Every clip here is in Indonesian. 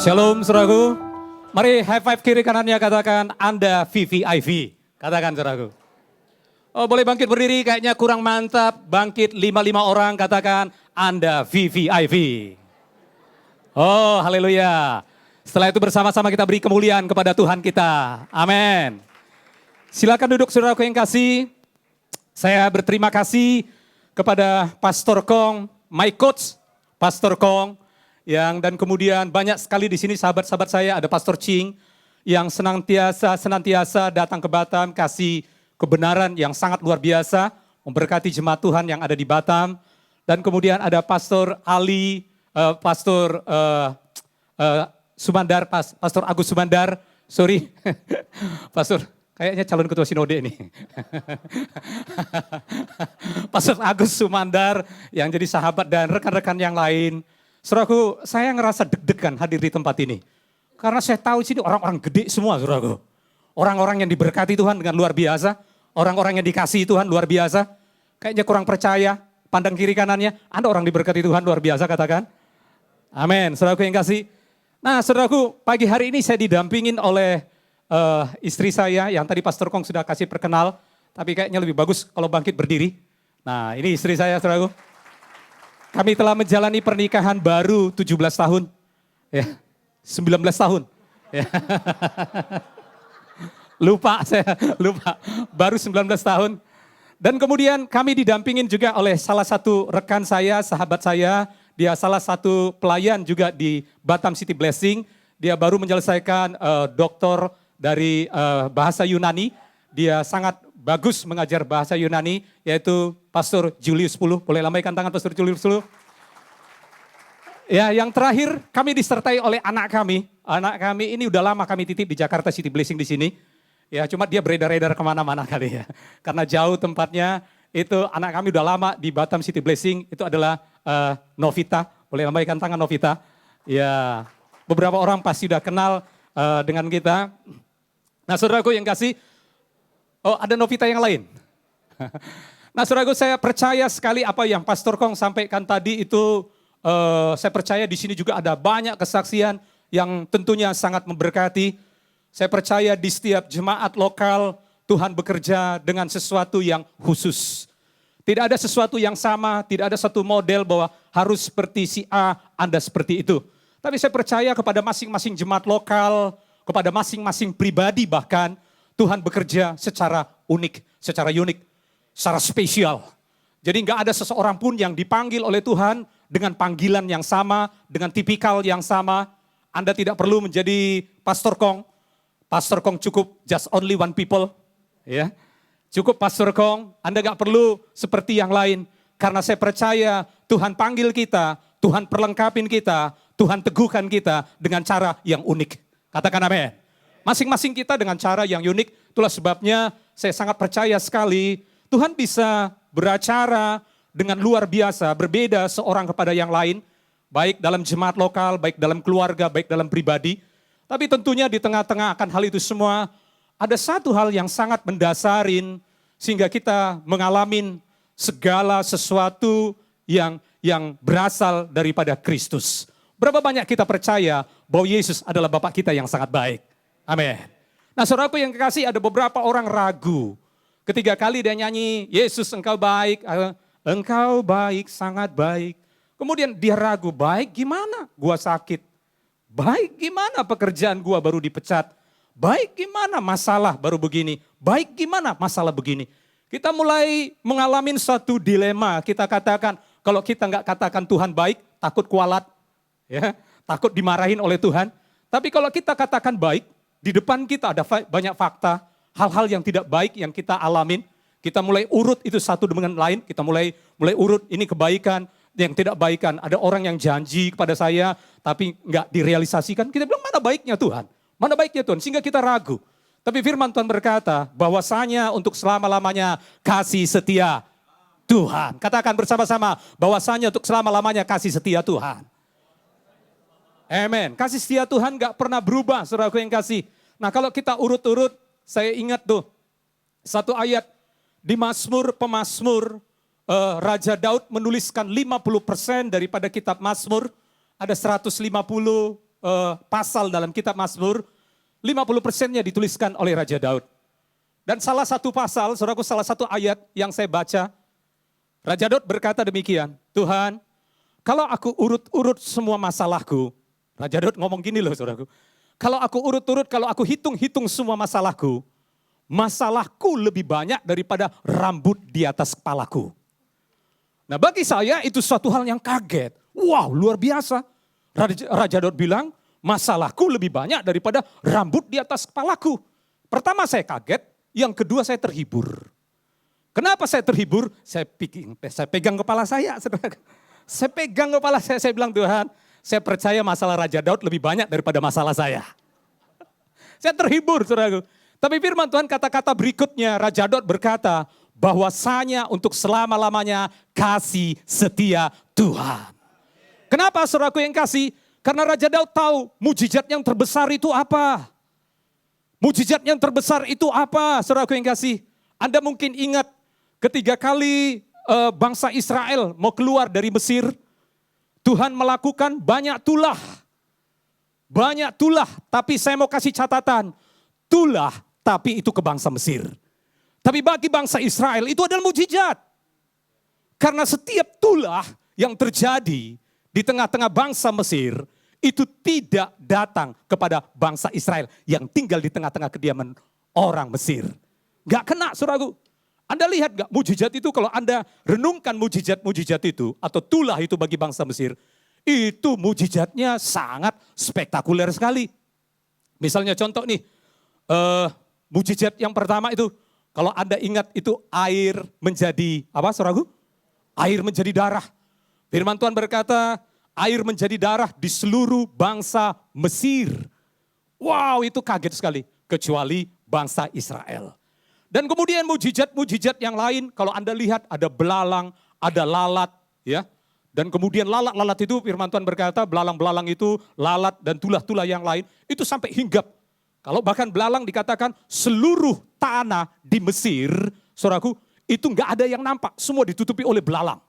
Shalom saudaraku. Mari high five kiri kanannya katakan Anda VVIV. Katakan saudaraku. Oh boleh bangkit berdiri kayaknya kurang mantap. Bangkit 5 orang katakan Anda VVIV. Oh haleluya. Setelah itu bersama-sama kita beri kemuliaan kepada Tuhan kita. Amin. Silakan duduk saudaraku yang kasih. Saya berterima kasih kepada Pastor Kong, my coach, Pastor Kong. Dan kemudian banyak sekali di sini sahabat-sahabat saya, ada Pastor Ching yang senantiasa datang ke Batam, kasih kebenaran yang sangat luar biasa, memberkati jemaat Tuhan yang ada di Batam. Dan kemudian ada Pastor Ali, Pastor Sumandar, Pastor Agus Sumandar, sorry, Pastor, kayaknya calon ketua sinode ini. Pastor Agus Sumandar yang jadi sahabat dan rekan-rekan yang lain. Saudaraku, saya ngerasa deg-degan hadir di tempat ini. Karena saya tahu di sini orang-orang gede semua, saudaraku. Orang-orang yang diberkati Tuhan dengan luar biasa. Orang-orang yang dikasihi Tuhan luar biasa. Kayaknya kurang percaya, pandang kiri kanannya. Ada orang diberkati Tuhan luar biasa, katakan. Amin, saudaraku yang kasih. Nah, saudaraku, pagi hari ini saya didampingin oleh istri saya yang tadi Pastor Kong sudah kasih perkenal. Tapi kayaknya lebih bagus kalau bangkit berdiri. Nah, ini istri saya, saudaraku. Kami telah menjalani pernikahan baru 17 tahun. Ya, 19 tahun. Ya. Lupa. Baru 19 tahun. Dan kemudian kami didampingin juga oleh salah satu rekan saya, sahabat saya. Dia salah satu pelayan juga di Batam City Blessing. Dia baru menyelesaikan doktor dari bahasa Yunani. Dia sangat bagus mengajar bahasa Yunani, yaitu Pastor Julius 10. Boleh lambaikan tangan Pastor Julius 10. Ya, yang terakhir kami disertai oleh anak kami. Anak kami ini udah lama kami titip di Jakarta City Blessing di sini. Ya, cuma dia beredar-edar kemana-mana kali ya. Karena jauh tempatnya, itu anak kami udah lama di Batam City Blessing. Itu adalah Novita. Boleh lambaikan tangan Novita. Ya, beberapa orang pasti udah kenal dengan kita. Nah, saudaraku yang kasih, oh ada Novita yang lain. Nah saudaraku, saya percaya sekali apa yang Pastor Kong sampaikan tadi itu, saya percaya di sini juga ada banyak kesaksian yang tentunya sangat memberkati. Saya percaya di setiap jemaat lokal Tuhan bekerja dengan sesuatu yang khusus. Tidak ada sesuatu yang sama, tidak ada satu model bahwa harus seperti si A, Anda seperti itu. Tapi saya percaya kepada masing-masing jemaat lokal, kepada masing-masing pribadi bahkan, Tuhan bekerja secara unik, secara unik, secara spesial. Jadi nggak ada seseorang pun yang dipanggil oleh Tuhan dengan panggilan yang sama, dengan tipikal yang sama. Anda tidak perlu menjadi Pastor Kong. Pastor Kong cukup just only one people. Ya, cukup Pastor Kong, Anda nggak perlu seperti yang lain. Karena saya percaya Tuhan panggil kita, Tuhan perlengkapin kita, Tuhan teguhkan kita dengan cara yang unik. Katakan amin. Masing-masing kita dengan cara yang unik, itulah sebabnya saya sangat percaya sekali Tuhan bisa beracara dengan luar biasa, berbeda seorang kepada yang lain, baik dalam jemaat lokal, baik dalam keluarga, baik dalam pribadi. Tapi tentunya di tengah-tengah akan hal itu semua, ada satu hal yang sangat mendasarin sehingga kita mengalami segala sesuatu yang berasal daripada Kristus. Berapa banyak kita percaya bahwa Yesus adalah Bapa kita yang sangat baik. Amin. Nah saudaraku yang kekasih, ada beberapa orang ragu. Ketiga kali dia nyanyi, Yesus engkau baik, sangat baik. Kemudian dia ragu, baik gimana? Gua sakit. Baik gimana pekerjaan gua baru dipecat. Baik gimana masalah baru begini. Baik gimana masalah begini. Kita mulai mengalami suatu dilema. Kita katakan, kalau kita nggak katakan Tuhan baik, takut kualat. Ya, takut dimarahin oleh Tuhan. Tapi kalau kita katakan baik, di depan kita ada banyak fakta, hal-hal yang tidak baik yang kita alamin. Kita mulai urut itu satu dengan lain, kita mulai urut ini kebaikan, yang tidak baikan. Ada orang yang janji kepada saya, tapi nggak direalisasikan. Kita bilang mana baiknya Tuhan? Mana baiknya Tuhan? Sehingga kita ragu. Tapi firman Tuhan berkata, bahwasanya untuk selama-lamanya kasih setia Tuhan. Katakan bersama-sama, bahwasanya untuk selama-lamanya kasih setia Tuhan. Amen. Kasih setia Tuhan gak pernah berubah, saudaraku yang kasih. Nah kalau kita urut-urut, saya ingat tuh satu ayat di Pemazmur, Raja Daud menuliskan 50% daripada kitab Mazmur, ada 150 pasal dalam kitab Mazmur, 50%-nya dituliskan oleh Raja Daud. Dan salah satu pasal, saudaraku, salah satu ayat yang saya baca, Raja Daud berkata demikian, Tuhan, kalau aku urut-urut semua masalahku, Raja Daud ngomong gini loh saudaraku, kalau aku urut-urut, kalau aku hitung-hitung semua masalahku, masalahku lebih banyak daripada rambut di atas kepalaku. Nah bagi saya itu suatu hal yang kaget. Wow, luar biasa. Raja Daud bilang, masalahku lebih banyak daripada rambut di atas kepalaku. Pertama saya kaget, yang kedua saya terhibur. Kenapa saya terhibur? Saya pegang kepala saya, saudara. Saya pegang kepala saya bilang, Tuhan, saya percaya masalah Raja Daud lebih banyak daripada masalah saya. Saya terhibur, saudara. Tapi firman Tuhan kata-kata berikutnya, Raja Daud berkata, bahwasanya untuk selama-lamanya kasih setia Tuhan. Kenapa saudaraku yang kasih? Karena Raja Daud tahu mujizat yang terbesar itu apa. Mujizat yang terbesar itu apa, saudaraku yang kasih? Anda mungkin ingat ketiga kali bangsa Israel mau keluar dari Mesir, Tuhan melakukan banyak tulah. Banyak tulah, tapi saya mau kasih catatan. Tulah, tapi itu ke bangsa Mesir. Tapi bagi bangsa Israel itu adalah mujizat. Karena setiap tulah yang terjadi di tengah-tengah bangsa Mesir, itu tidak datang kepada bangsa Israel yang tinggal di tengah-tengah kediaman orang Mesir. Gak kena, saudaraku. Anda lihat gak mujizat itu, kalau Anda renungkan mujizat-mujizat itu, atau tulah itu bagi bangsa Mesir, itu mujizatnya sangat spektakuler sekali. Misalnya contoh nih, mujizat yang pertama itu, kalau Anda ingat itu air menjadi, apa saudaraku? Air menjadi darah. Firman Tuhan berkata, air menjadi darah di seluruh bangsa Mesir. Wow, itu kaget sekali, kecuali bangsa Israel. Dan kemudian mujizat-mujizat yang lain, kalau Anda lihat ada belalang, ada lalat, ya. Dan kemudian lalat-lalat itu firman Tuhan berkata, belalang-belalang itu, lalat dan tulah-tulah yang lain, itu sampai hinggap. Kalau bahkan belalang dikatakan seluruh tanah di Mesir, saudaraku, itu enggak ada yang nampak, semua ditutupi oleh belalang.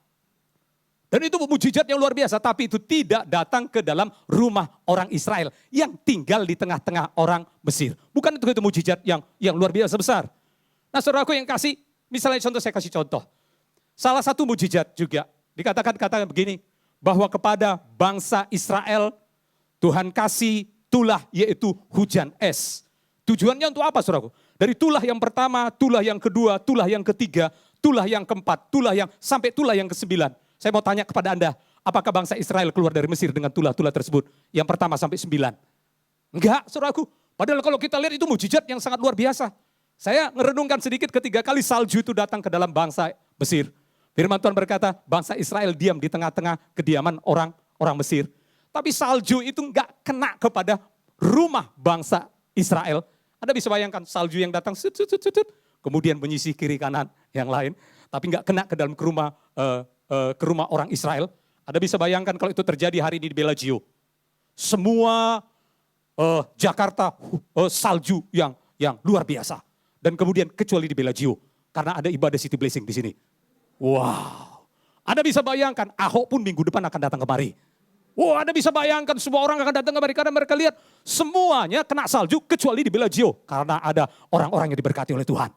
Dan itu mujizat yang luar biasa, tapi itu tidak datang ke dalam rumah orang Israel yang tinggal di tengah-tengah orang Mesir. Bukan itu mujizat yang luar biasa besar. Nah saudaraku yang kasih, misalnya contoh, saya kasih contoh. Salah satu mujizat juga, dikatakan begini, bahwa kepada bangsa Israel, Tuhan kasih tulah yaitu hujan es. Tujuannya untuk apa saudaraku? Dari tulah yang pertama, tulah yang kedua, tulah yang ketiga, tulah yang keempat, sampai tulah yang kesembilan. Saya mau tanya kepada Anda, apakah bangsa Israel keluar dari Mesir dengan tulah-tulah tersebut? Yang pertama sampai 9. Enggak, saudaraku. Padahal kalau kita lihat itu mujizat yang sangat luar biasa. Saya merenungkan sedikit ketika kali salju itu datang ke dalam bangsa Mesir. Firman Tuhan berkata, bangsa Israel diam di tengah-tengah kediaman orang Mesir. Tapi salju itu enggak kena kepada rumah bangsa Israel. Anda bisa bayangkan salju yang datang, kemudian menyisih kiri kanan yang lain. Tapi enggak kena ke dalam ke rumah orang Israel. Anda bisa bayangkan kalau itu terjadi hari ini di Bellagio. Semua Jakarta salju yang luar biasa. Dan kemudian kecuali di Bellagio, karena ada ibadah City Blessing di sini. Wow. Anda bisa bayangkan Ahok pun minggu depan akan datang kemari. Wow, Anda bisa bayangkan semua orang akan datang kemari karena mereka lihat semuanya kena salju kecuali di Bellagio. Karena ada orang-orang yang diberkati oleh Tuhan.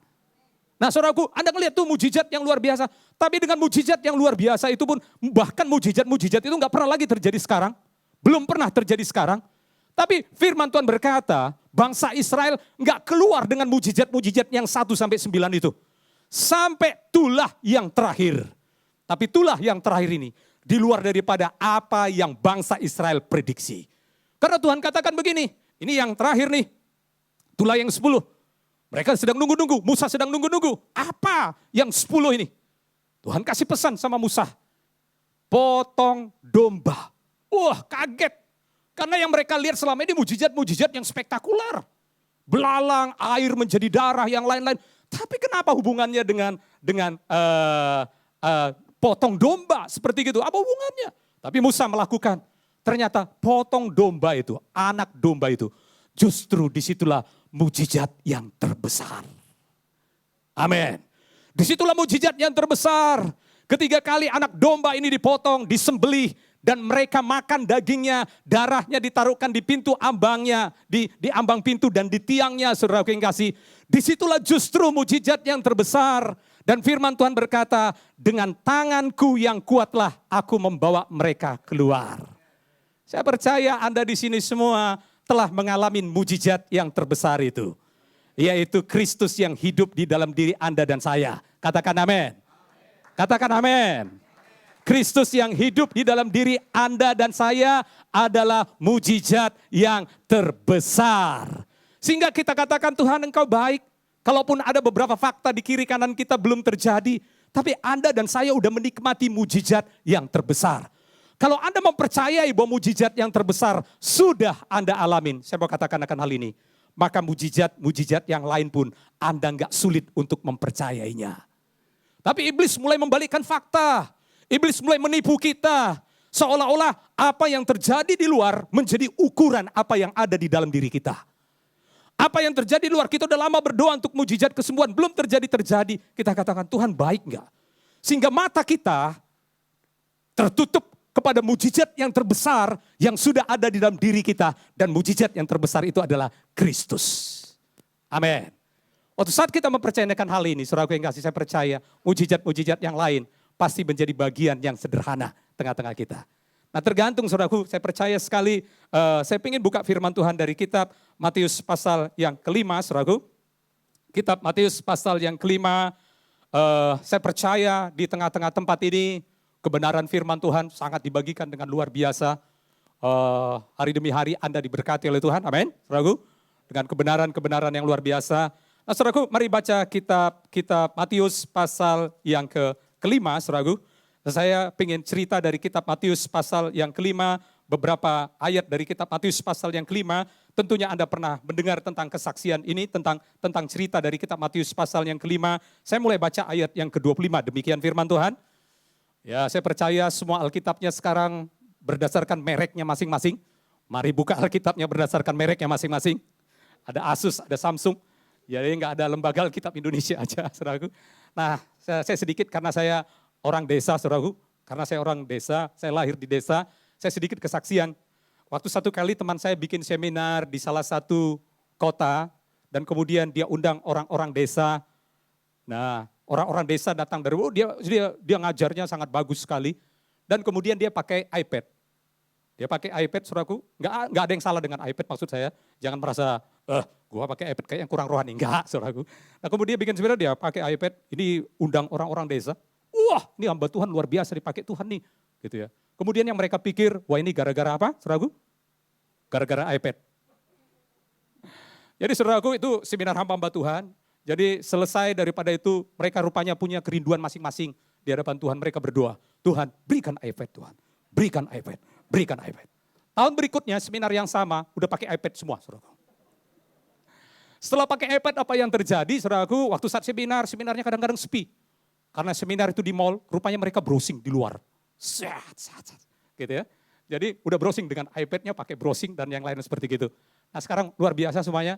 Nah saudaraku, Anda melihat tuh mujizat yang luar biasa. Tapi dengan mujizat yang luar biasa itu pun, bahkan mujizat-mujizat itu gak pernah lagi terjadi sekarang. Belum pernah terjadi sekarang. Tapi firman Tuhan berkata, bangsa Israel gak keluar dengan mujizat-mujizat yang 1 sampai 9 itu. Sampai tulah yang terakhir. Tapi tulah yang terakhir ini, di luar daripada apa yang bangsa Israel prediksi. Karena Tuhan katakan begini, ini yang terakhir nih, tulah yang 10. Mereka sedang nunggu-nunggu, Musa sedang nunggu-nunggu. Apa yang 10 ini? Tuhan kasih pesan sama Musa. Potong domba. Wah, kaget. Karena yang mereka lihat selama ini mujizat-mujizat yang spektakuler. Belalang, air menjadi darah, yang lain-lain. Tapi kenapa hubungannya dengan potong domba seperti itu? Apa hubungannya? Tapi Musa melakukan. Ternyata potong domba itu, anak domba itu, justru disitulah mujizat yang terbesar. Amin. Disitulah mujizat yang terbesar. Ketiga kali anak domba ini dipotong, disembelih, dan mereka makan dagingnya, darahnya ditaruhkan di pintu ambangnya, di ambang pintu dan di tiangnya, saudaraku yang kasih. Disitulah justru mujizat yang terbesar. Dan firman Tuhan berkata, dengan tanganku yang kuatlah aku membawa mereka keluar. Saya percaya Anda di sini semua telah mengalami mujizat yang terbesar itu. Yaitu Kristus yang hidup di dalam diri Anda dan saya. Katakan amin. Katakan amin. Kristus yang hidup di dalam diri Anda dan saya adalah mujizat yang terbesar. Sehingga kita katakan, Tuhan Engkau baik. Kalaupun ada beberapa fakta di kiri kanan kita belum terjadi. Tapi Anda dan saya sudah menikmati mujizat yang terbesar. Kalau Anda mempercayai bahwa mujizat yang terbesar sudah Anda alamin. Saya mau katakan akan hal ini. Maka mujizat yang lain pun Anda enggak sulit untuk mempercayainya. Tapi iblis mulai membalikkan fakta. Iblis mulai menipu kita. Seolah-olah apa yang terjadi di luar menjadi ukuran apa yang ada di dalam diri kita. Apa yang terjadi di luar, kita udah lama berdoa untuk mujizat kesembuhan. Belum terjadi. Kita katakan, Tuhan baik enggak? Sehingga mata kita tertutup kepada mujizat yang terbesar yang sudah ada di dalam diri kita. Dan mujizat yang terbesar itu adalah Kristus. Amin. Waktu saat kita mempercayakan hal ini, saudaraku yang kasih, saya percaya mujizat-mujizat yang lain pasti menjadi bagian yang sederhana tengah-tengah kita. Nah tergantung saudaraku, saya percaya sekali, saya ingin buka firman Tuhan dari kitab Matius pasal yang kelima, saudaraku. Kitab Matius pasal yang kelima, saya percaya di tengah-tengah tempat ini, kebenaran firman Tuhan sangat dibagikan dengan luar biasa. Hari demi hari Anda diberkati oleh Tuhan, amin, saudaraku. Dengan kebenaran-kebenaran yang luar biasa. Nah saudaraku, mari baca kitab Matius pasal yang kelima, saudaraku. Saya ingin cerita dari kitab Matius pasal yang kelima, beberapa ayat dari kitab Matius pasal yang kelima. Tentunya Anda pernah mendengar tentang kesaksian ini, tentang cerita dari kitab Matius pasal yang kelima. Saya mulai baca ayat yang ke-25, demikian firman Tuhan. Ya, saya percaya semua Alkitabnya sekarang berdasarkan mereknya masing-masing. Mari buka Alkitabnya berdasarkan mereknya masing-masing. Ada Asus, ada Samsung. Jadi enggak ada lembaga Alkitab Indonesia aja, saudaraku. Nah, saya sedikit karena saya orang desa, saudaraku. Karena saya orang desa, saya lahir di desa, saya sedikit kesaksian. Waktu satu kali teman saya bikin seminar di salah satu kota, dan kemudian dia undang orang-orang desa. Nah, orang-orang desa datang dari, dia ngajarnya sangat bagus sekali. Dan kemudian dia pakai iPad. Dia pakai iPad, saudaraku. Enggak ada yang salah dengan iPad, maksud saya. Jangan merasa, gua pakai iPad kayak yang kurang rohani. Enggak, saudaraku. Nah kemudian bikin seminar, dia pakai iPad, ini undang orang-orang desa. Wah, ini hamba Tuhan luar biasa dipakai Tuhan nih, gitu ya. Kemudian yang mereka pikir, wah ini gara-gara apa, saudaraku? Gara-gara iPad. Jadi saudaraku itu seminar hamba Tuhan. Jadi selesai daripada itu, mereka rupanya punya kerinduan masing-masing di hadapan Tuhan. Mereka berdoa, Tuhan berikan iPad Tuhan, berikan iPad, berikan iPad. Tahun berikutnya seminar yang sama, udah pakai iPad semua, saudaraku. Setelah pakai iPad apa yang terjadi, saudaraku? Waktu saat seminarnya kadang-kadang sepi. Karena seminar itu di mall, rupanya mereka browsing di luar. Gitu ya. Jadi udah browsing dengan iPad-nya, pakai browsing dan yang lain seperti gitu. Nah sekarang luar biasa semuanya,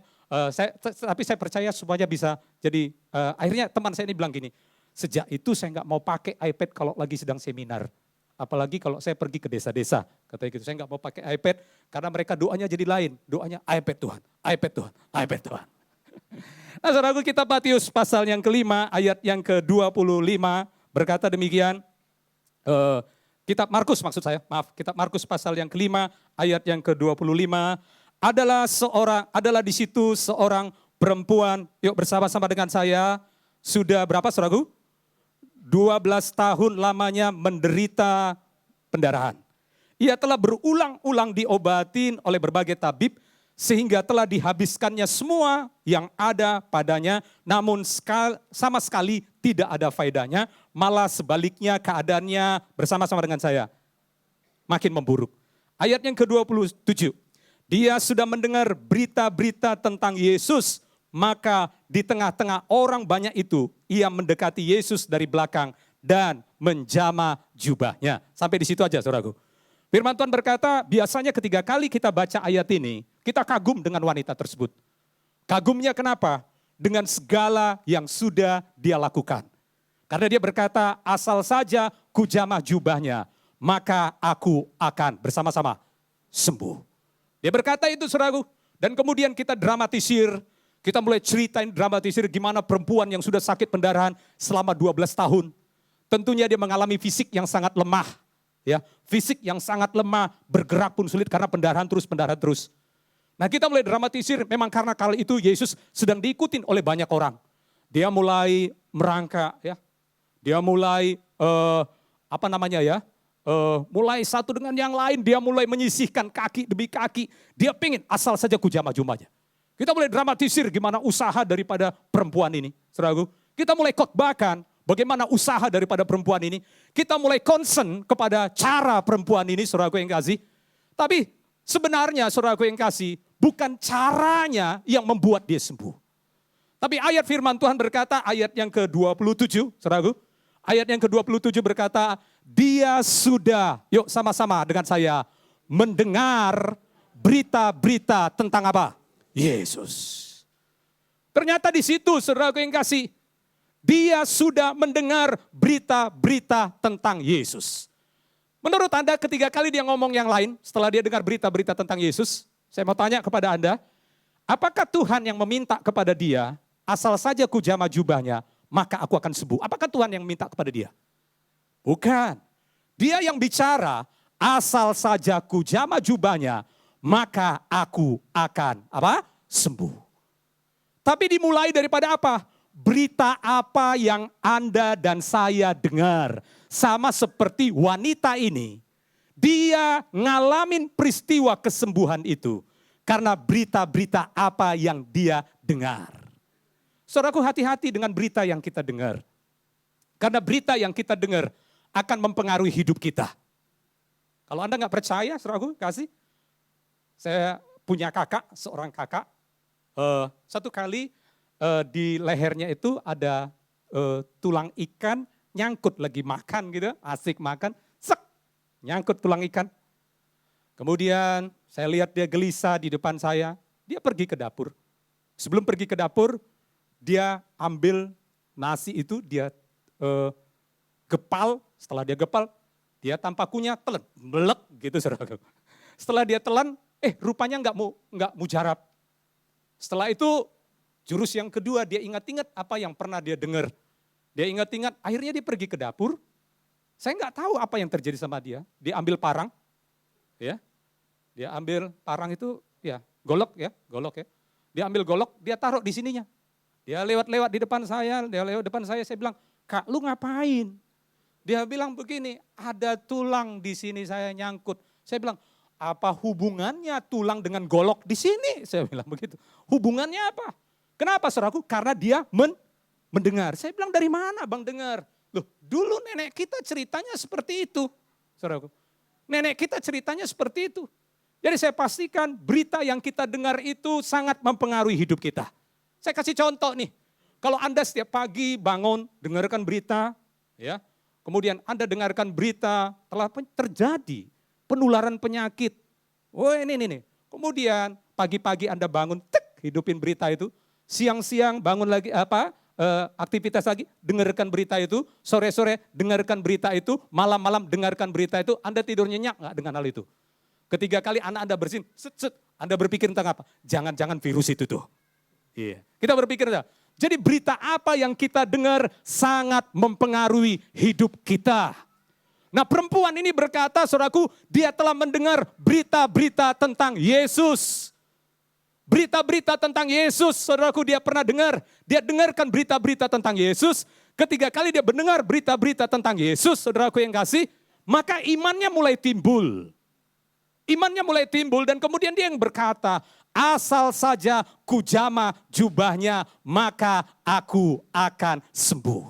tapi saya percaya semuanya bisa. Jadi akhirnya teman saya ini bilang gini, sejak itu saya nggak mau pakai iPad kalau lagi sedang seminar. Apalagi kalau saya pergi ke desa-desa, katanya gitu. Saya nggak mau pakai iPad karena mereka doanya jadi lain. Doanya iPad Tuhan, iPad Tuhan, iPad Tuhan. Nah saudaraku, kitab Matius pasal yang kelima ayat yang ke-25 berkata demikian. Kitab Markus maksud saya, kitab Markus pasal yang kelima ayat yang ke-25 adalah di situ seorang perempuan, yuk bersama-sama dengan saya, sudah berapa saudaraku? 12 tahun lamanya menderita pendarahan. Ia telah berulang-ulang diobatin oleh berbagai tabib, sehingga telah dihabiskannya semua yang ada padanya, namun sama sekali tidak ada faedahnya, malah sebaliknya keadaannya bersama-sama dengan saya makin memburuk. Ayat yang ke-27, dia sudah mendengar berita-berita tentang Yesus, maka di tengah-tengah orang banyak itu, ia mendekati Yesus dari belakang dan menjamah jubahnya. Sampai di situ aja saudaraku. Firman Tuhan berkata, biasanya ketiga kali kita baca ayat ini, kita kagum dengan wanita tersebut. Kagumnya kenapa? Dengan segala yang sudah dia lakukan. Karena dia berkata, asal saja kujamah jubahnya, maka aku akan bersama-sama sembuh. Dia berkata itu saudaraku. Dan kemudian kita dramatisir, kita mulai ceritain dramatisir gimana perempuan yang sudah sakit pendarahan selama 12 tahun. Tentunya dia mengalami fisik yang sangat lemah. Ya, fisik yang sangat lemah, bergerak pun sulit karena pendarahan terus. Nah kita mulai dramatisir, memang karena kali itu Yesus sedang diikutin oleh banyak orang. Dia mulai merangkak, ya. Dia mulai mulai satu dengan yang lain, dia mulai menyisihkan kaki demi kaki. Dia pengen asal saja ku jamah jumahnya. Kita mulai dramatisir gimana usaha daripada perempuan ini. Saudaraku, kita mulai khotbahkan bagaimana usaha daripada perempuan ini. Kita mulai concern kepada cara perempuan ini, saudaraku yang kasih. Tapi sebenarnya saudaraku yang kasih, bukan caranya yang membuat dia sembuh. Tapi ayat firman Tuhan berkata, ayat yang ke-27, saudaraku. Ayat yang ke-27 berkata, dia sudah, yuk sama-sama dengan saya, mendengar berita-berita tentang apa? Yesus. Ternyata di situ, saudaraku yang kasih, dia sudah mendengar berita-berita tentang Yesus. Menurut Anda ketiga kali dia ngomong yang lain, setelah dia dengar berita-berita tentang Yesus, saya mau tanya kepada Anda, apakah Tuhan yang meminta kepada dia, asal saja ku jamah jubahnya, maka aku akan sembuh. Apakah Tuhan yang minta kepada dia? Bukan. Dia yang bicara, asal saja ku jamah jubahnya, maka aku akan apa? Sembuh. Tapi dimulai daripada apa? Berita apa yang Anda dan saya dengar. Sama seperti wanita ini. Dia ngalamin peristiwa kesembuhan itu. Karena berita-berita apa yang dia dengar. Saudaraku, hati-hati dengan berita yang kita dengar. Karena berita yang kita dengar akan mempengaruhi hidup kita. Kalau Anda nggak percaya, saudaraku, kasih. Saya punya kakak, seorang kakak. Satu kali di lehernya itu ada tulang ikan nyangkut lagi makan gitu, asik makan, sek, nyangkut tulang ikan. Kemudian saya lihat dia gelisah di depan saya, dia pergi ke dapur. Sebelum pergi ke dapur, dia ambil nasi itu, dia gepal, setelah dia gepal, dia tanpa kunyah telan, melek gitu saudara. Setelah dia telan, rupanya nggak mujarab. Setelah itu jurus yang kedua dia ingat-ingat apa yang pernah dia dengar. Dia ingat-ingat, akhirnya dia pergi ke dapur. Saya nggak tahu apa yang terjadi sama dia. Dia ambil parang, ya, dia ambil parang itu, ya golok ya. Dia ambil golok, dia taruh di sininya. Dia lewat-lewat di depan saya, saya bilang, Kak lu ngapain? Dia bilang begini, ada tulang di sini saya nyangkut. Saya bilang, apa hubungannya tulang dengan golok di sini? Saya bilang begitu. Hubungannya apa? Kenapa saudaraku? Karena dia mendengar. Saya bilang dari mana bang dengar? Loh dulu nenek kita ceritanya seperti itu. Saudaraku. Nenek kita ceritanya seperti itu. Jadi saya pastikan berita yang kita dengar itu sangat mempengaruhi hidup kita. Saya kasih contoh nih. Kalau Anda setiap pagi bangun dengarkan berita, ya. Kemudian Anda dengarkan berita telah terjadi penularan penyakit. Oh ini. Kemudian pagi-pagi Anda bangun, hidupin berita itu. Siang-siang bangun lagi aktivitas lagi, dengarkan berita itu. Sore-sore dengarkan berita itu. Malam-malam dengarkan berita itu. Anda tidur nyenyak nggak dengan hal itu? Ketiga kali anak Anda bersin, Anda berpikir tentang apa? Jangan-jangan virus itu tuh. Iya. Kita berpikir, jadi berita apa yang kita dengar sangat mempengaruhi hidup kita. Nah perempuan ini berkata, saudaraku, dia telah mendengar berita-berita tentang Yesus. Berita-berita tentang Yesus, saudaraku dia pernah dengar. Dia dengarkan berita-berita tentang Yesus. Ketiga kali dia mendengar berita-berita tentang Yesus, saudaraku yang kasih. Maka imannya mulai timbul. Imannya mulai timbul dan kemudian dia yang berkata, asal saja ku jamah jubahnya, maka aku akan sembuh.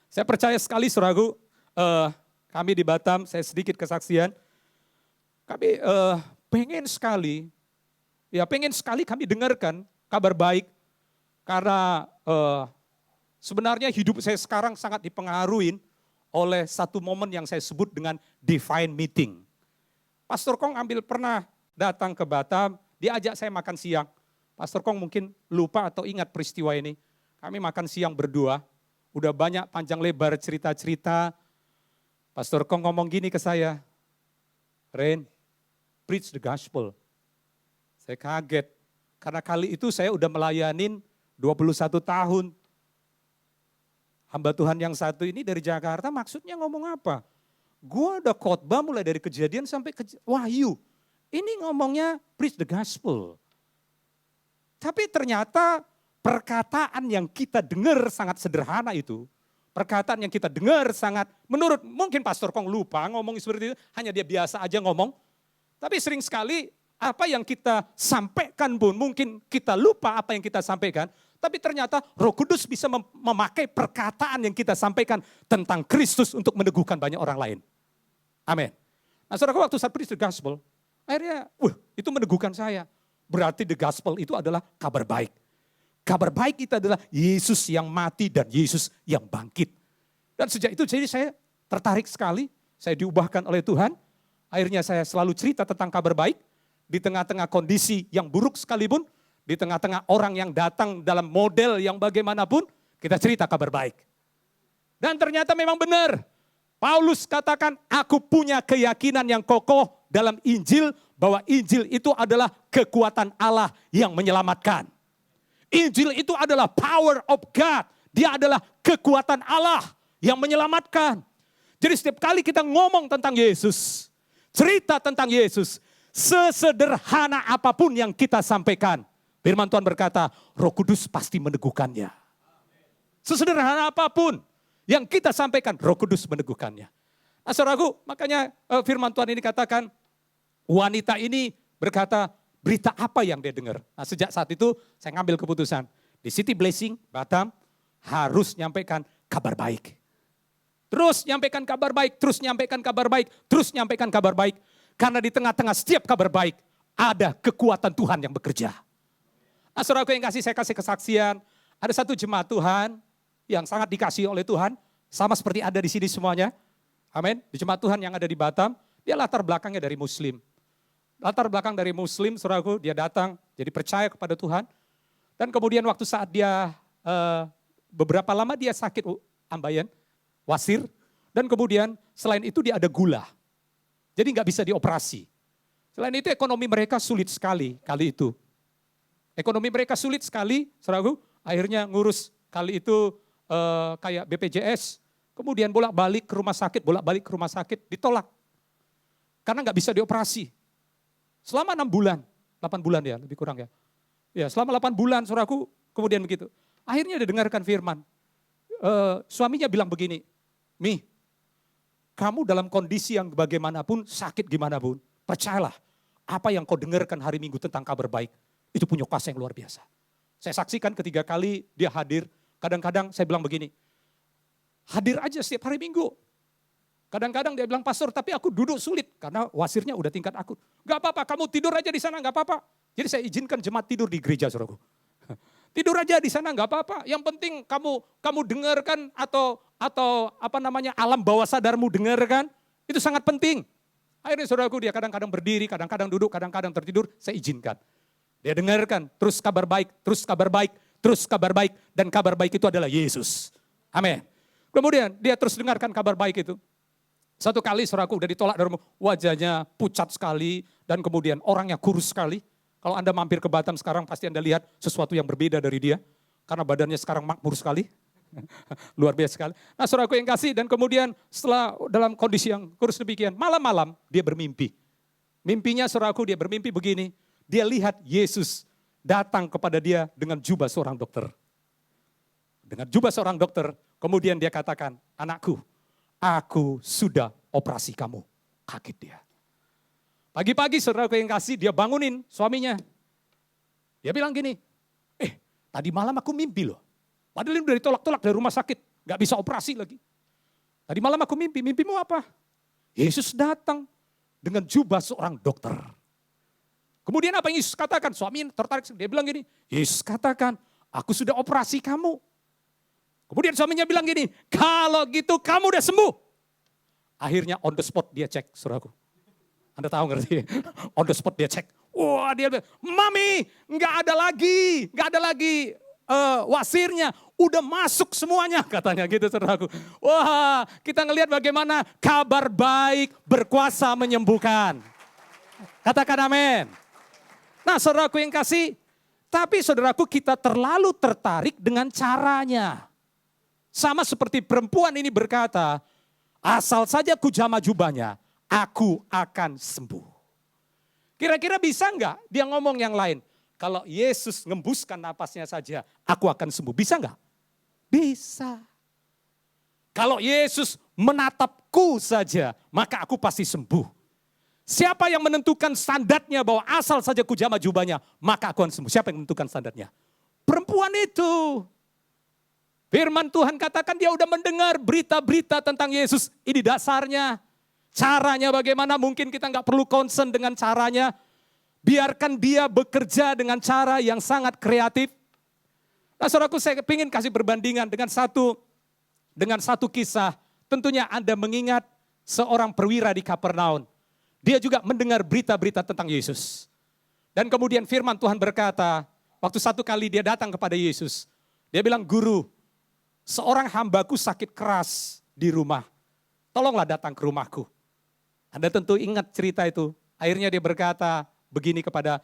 Saya percaya sekali saudaraku, kami di Batam, saya sedikit kesaksian, kami pengen sekali kami dengarkan kabar baik, karena sebenarnya hidup saya sekarang sangat dipengaruhi oleh satu momen yang saya sebut dengan divine meeting. Pastor Kong pernah datang ke Batam, dia ajak saya makan siang. Pastor Kong mungkin lupa atau ingat peristiwa ini. Kami makan siang berdua, udah banyak panjang lebar cerita-cerita. Pastor Kong ngomong gini ke saya, Ren, preach the gospel. Saya kaget, karena kali itu saya udah melayanin 21 tahun. Hamba Tuhan yang satu ini dari Jakarta maksudnya ngomong apa? Gua ada khotbah mulai dari Kejadian sampai Wahyu. Ini ngomongnya preach the gospel. Tapi ternyata perkataan yang kita dengar sangat sederhana itu. Perkataan yang kita dengar sangat, menurut mungkin Pastor Kong lupa ngomong seperti itu, hanya dia biasa aja ngomong. Tapi sering sekali apa yang kita sampaikan pun, mungkin kita lupa apa yang kita sampaikan. Tapi ternyata Roh Kudus bisa memakai perkataan yang kita sampaikan tentang Kristus untuk meneguhkan banyak orang lain. Amin. Nah saudara, waktu saya preach the gospel, akhirnya itu meneguhkan saya. Berarti the gospel itu adalah kabar baik. Kabar baik itu adalah Yesus yang mati dan Yesus yang bangkit. Dan sejak itu jadi saya tertarik sekali, saya diubahkan oleh Tuhan. Akhirnya saya selalu cerita tentang kabar baik. Di tengah-tengah kondisi yang buruk sekalipun, di tengah-tengah orang yang datang dalam model yang bagaimanapun, kita cerita kabar baik. Dan ternyata memang benar. Paulus katakan, aku punya keyakinan yang kokoh dalam Injil, bahwa Injil itu adalah kekuatan Allah yang menyelamatkan. Injil itu adalah power of God. Dia adalah kekuatan Allah yang menyelamatkan. Jadi setiap kali kita ngomong tentang Yesus, cerita tentang Yesus, sesederhana apapun yang kita sampaikan, firman Tuhan berkata, Roh Kudus pasti meneguhkannya. Sesederhana apapun yang kita sampaikan, Roh Kudus meneguhkannya. Nah saudaraku, makanya firman Tuhan ini katakan, wanita ini berkata, berita apa yang dia dengar. Nah sejak saat itu saya ngambil keputusan. Di City Blessing, Batam, harus nyampaikan kabar baik. Terus nyampaikan kabar baik, terus nyampaikan kabar baik, terus nyampaikan kabar baik. Karena di tengah-tengah setiap kabar baik, ada kekuatan Tuhan yang bekerja. Nah saudaraku yang saya kasih kesaksian. Ada satu jemaat Tuhan yang sangat dikasihi oleh Tuhan. Sama seperti ada di sini semuanya. Amin. Di jemaat Tuhan yang ada di Batam, dia latar belakangnya dari Muslim. Latar belakang dari Muslim, saudaraku, dia datang jadi percaya kepada Tuhan. Dan kemudian waktu saat dia beberapa lama dia sakit ambayan, wasir. Dan kemudian selain itu dia ada gula. Jadi nggak bisa dioperasi. Selain itu ekonomi mereka sulit sekali kali itu. Ekonomi mereka sulit sekali, saudaraku. Akhirnya ngurus kali itu kayak BPJS. Kemudian bolak-balik ke rumah sakit, ditolak. Karena nggak bisa dioperasi. Selama 6 bulan, 8 bulan ya, lebih kurang ya. Ya, selama 8 bulan, saudaraku, kemudian begitu. Akhirnya dia dengarkan firman. Suaminya bilang begini, Mi, kamu dalam kondisi yang bagaimanapun, sakit gimana pun, percayalah, apa yang kau dengarkan hari Minggu tentang kabar baik, itu punya kuasa yang luar biasa. Saya saksikan ketiga kali dia hadir, kadang-kadang saya bilang begini, hadir aja setiap hari Minggu. Kadang-kadang dia bilang, pastor tapi aku duduk sulit karena wasirnya udah tingkat akut. Gak apa-apa, kamu tidur aja di sana, gak apa-apa. Jadi saya izinkan jemaat tidur di gereja, saudaraku. Tidur aja di sana, gak apa-apa. Yang penting kamu dengarkan atau apa namanya alam bawah sadarmu dengarkan, itu sangat penting. Akhirnya saudaraku dia kadang-kadang berdiri, kadang-kadang duduk, kadang-kadang tertidur, saya izinkan. Dia dengarkan, terus kabar baik, terus kabar baik, terus kabar baik. Dan kabar baik itu adalah Yesus. Amin. Kemudian dia terus dengarkan kabar baik itu. Satu kali saudaraku udah ditolak dari wajahnya pucat sekali dan kemudian orangnya kurus sekali. Kalau Anda mampir ke Batam sekarang pasti Anda lihat sesuatu yang berbeda dari dia. Karena badannya sekarang makmur sekali. Luar biasa sekali. Nah saudaraku yang kasih dan kemudian setelah dalam kondisi yang kurus demikian, malam-malam dia bermimpi. Mimpinya saudaraku dia bermimpi begini. Dia lihat Yesus datang kepada dia dengan jubah seorang dokter. Dengan jubah seorang dokter, kemudian dia katakan, anakku, aku sudah operasi kamu. Kaget dia. Pagi-pagi saudaraku yang kasih, dia bangunin suaminya. Dia bilang gini, tadi malam aku mimpi loh. Padahal ini udah ditolak-tolak dari rumah sakit. Gak bisa operasi lagi. Tadi malam aku mimpi, mimpimu apa? Yesus datang dengan jubah seorang dokter. Kemudian apa yang Yesus katakan? Suami tertarik, dia bilang gini, Yesus katakan, aku sudah operasi kamu. Kemudian suaminya bilang gini, kalau gitu kamu udah sembuh. Akhirnya on the spot dia cek, saudaraku. Anda tahu ngerti? On the spot dia cek. Wah dia bilang, Mami, nggak ada lagi wasirnya, udah masuk semuanya katanya gitu saudaraku. Wah, kita ngelihat bagaimana kabar baik berkuasa menyembuhkan. Katakan amin. Nah saudaraku yang kasih, tapi saudaraku kita terlalu tertarik dengan caranya. Sama seperti perempuan ini berkata, asal saja ku jamah jubahnya, aku akan sembuh. Kira-kira bisa enggak dia ngomong yang lain? Kalau Yesus ngembuskan napasnya saja, aku akan sembuh. Bisa enggak? Bisa. Kalau Yesus menatapku saja, maka aku pasti sembuh. Siapa yang menentukan standarnya bahwa asal saja ku jamah jubahnya, maka aku akan sembuh. Siapa yang menentukan standarnya? Perempuan itu. Firman Tuhan katakan dia udah mendengar berita-berita tentang Yesus. Ini dasarnya. Caranya bagaimana, mungkin kita nggak perlu concern dengan caranya. Biarkan dia bekerja dengan cara yang sangat kreatif. Nah saudaraku, saya ingin kasih perbandingan dengan satu kisah. Tentunya Anda mengingat seorang perwira di Kapernaum. Dia juga mendengar berita-berita tentang Yesus. Dan kemudian firman Tuhan berkata, waktu satu kali dia datang kepada Yesus. Dia bilang, "Guru, seorang hambaku sakit keras di rumah. Tolonglah datang ke rumahku." Anda tentu ingat cerita itu. Akhirnya dia berkata begini kepada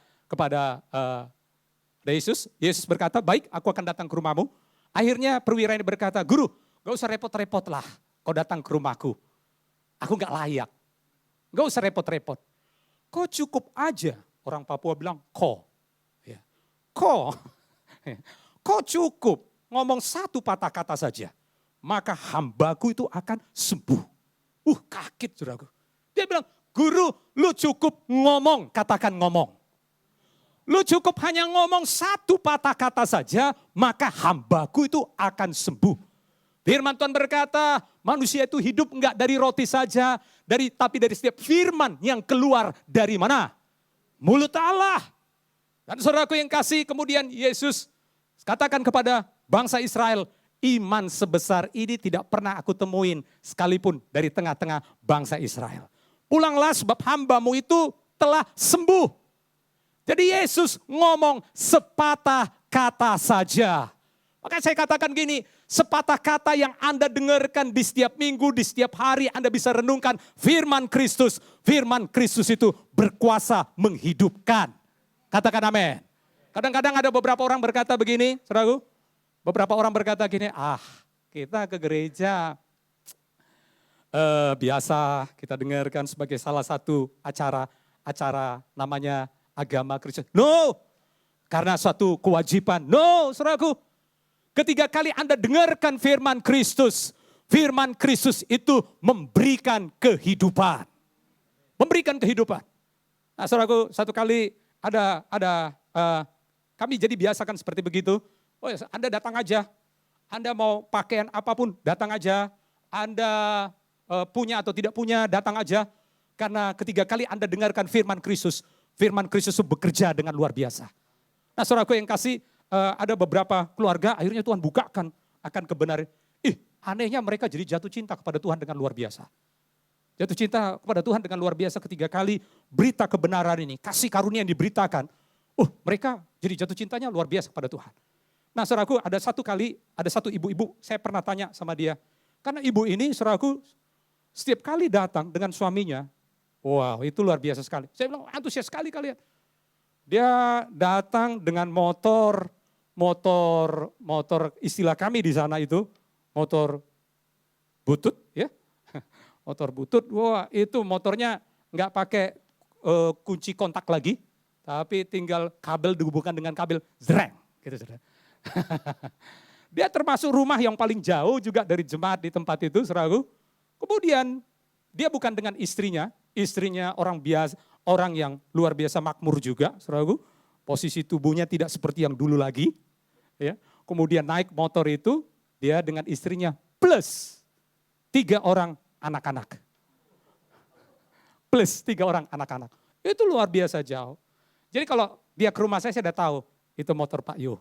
Yesus. Yesus berkata, "Baik, aku akan datang ke rumahmu." Akhirnya perwira ini berkata, "Guru, gak usah repot-repot lah kau datang ke rumahku. Aku gak layak. Gak usah repot-repot. Kau cukup aja." Orang Papua bilang, "Kau." Ya. Kau. Kau cukup ngomong satu patah kata saja. Maka hambaku itu akan sembuh. Kaget saudaraku. Dia bilang, "Guru, lu cukup ngomong." Katakan ngomong. Lu cukup hanya ngomong satu patah kata saja, maka hambaku itu akan sembuh. Firman Tuhan berkata, manusia itu hidup enggak dari roti saja, tapi dari setiap firman yang keluar dari mana? Mulut Allah. Dan saudaraku yang kasih, kemudian Yesus katakan kepada bangsa Israel, iman sebesar ini tidak pernah aku temuin sekalipun dari tengah-tengah bangsa Israel. Pulanglah sebab hambamu itu telah sembuh. Jadi Yesus ngomong sepatah kata saja. Maka saya katakan gini, sepatah kata yang Anda dengarkan di setiap minggu, di setiap hari Anda bisa renungkan firman Kristus. Firman Kristus itu berkuasa menghidupkan. Katakan amin. Kadang-kadang ada beberapa orang berkata begini, saudaraku. Beberapa orang berkata gini, kita ke gereja biasa kita dengarkan sebagai salah satu acara namanya agama Kristen. No, karena suatu kewajiban. No, saudaraku. Ketiga kali Anda dengarkan firman Kristus itu memberikan kehidupan. Memberikan kehidupan. Nah saudaraku, satu kali kami jadi biasakan seperti begitu. Anda datang aja. Anda mau pakaian apapun, datang aja. Anda punya atau tidak punya, datang aja. Karena ketiga kali Anda dengarkan firman Kristus itu bekerja dengan luar biasa. Nah saudaraku yang kasih, ada beberapa keluarga akhirnya Tuhan bukakan akan kebenaran. Anehnya mereka jadi jatuh cinta kepada Tuhan dengan luar biasa. Jatuh cinta kepada Tuhan dengan luar biasa ketiga kali berita kebenaran ini, kasih karunia yang diberitakan. Mereka jadi jatuh cintanya luar biasa kepada Tuhan. Nah saudaraku, ada satu ibu-ibu, saya pernah tanya sama dia. Karena ibu ini saudaraku, setiap kali datang dengan suaminya, wow itu luar biasa sekali. Saya bilang antusias sekali kalian. Dia datang dengan motor istilah kami di sana itu, motor butut ya. Motor butut, wah itu motornya nggak pakai kunci kontak lagi, tapi tinggal kabel dihubungkan dengan kabel, zreng gitu saudara. Dia termasuk rumah yang paling jauh juga dari jemaat di tempat itu, saudaraku. Kemudian dia bukan dengan istrinya orang biasa, orang yang luar biasa makmur juga, saudaraku. Posisi tubuhnya tidak seperti yang dulu lagi. Ya. Kemudian naik motor itu, dia dengan istrinya plus 3 orang anak-anak. Plus 3 orang anak-anak. Itu luar biasa jauh. Jadi kalau dia ke rumah saya sudah tahu, itu motor Pak Yo.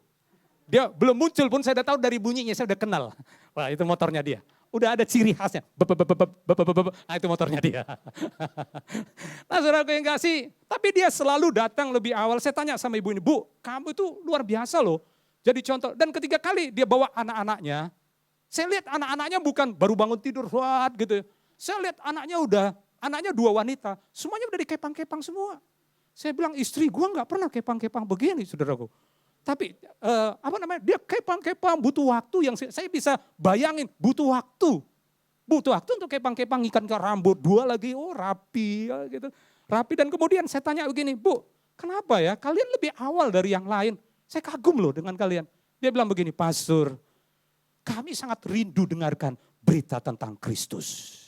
Dia belum muncul pun saya sudah tahu dari bunyinya, saya sudah kenal. Wah itu motornya dia. Udah ada ciri khasnya. Nah itu motornya dia. Nah saudaraku yang kasih, tapi dia selalu datang lebih awal. Saya tanya sama ibu ini, Bu, kamu itu luar biasa loh. Jadi contoh, dan ketiga kali dia bawa anak-anaknya, saya lihat anak-anaknya bukan baru bangun tidur, gitu. Saya lihat anaknya 2 wanita, semuanya udah dikepang-kepang semua. Saya bilang istri gue gak pernah kepang-kepang begini saudaraku. Tapi dia kepang-kepang butuh waktu yang saya bisa bayangin, butuh waktu. Butuh waktu untuk kepang-kepang ikan ke rambut, 2 lagi, rapi ya, gitu. Rapi dan kemudian saya tanya begini, Bu, kenapa ya kalian lebih awal dari yang lain? Saya kagum loh dengan kalian. Dia bilang begini, Pastor, kami sangat rindu dengarkan berita tentang Kristus.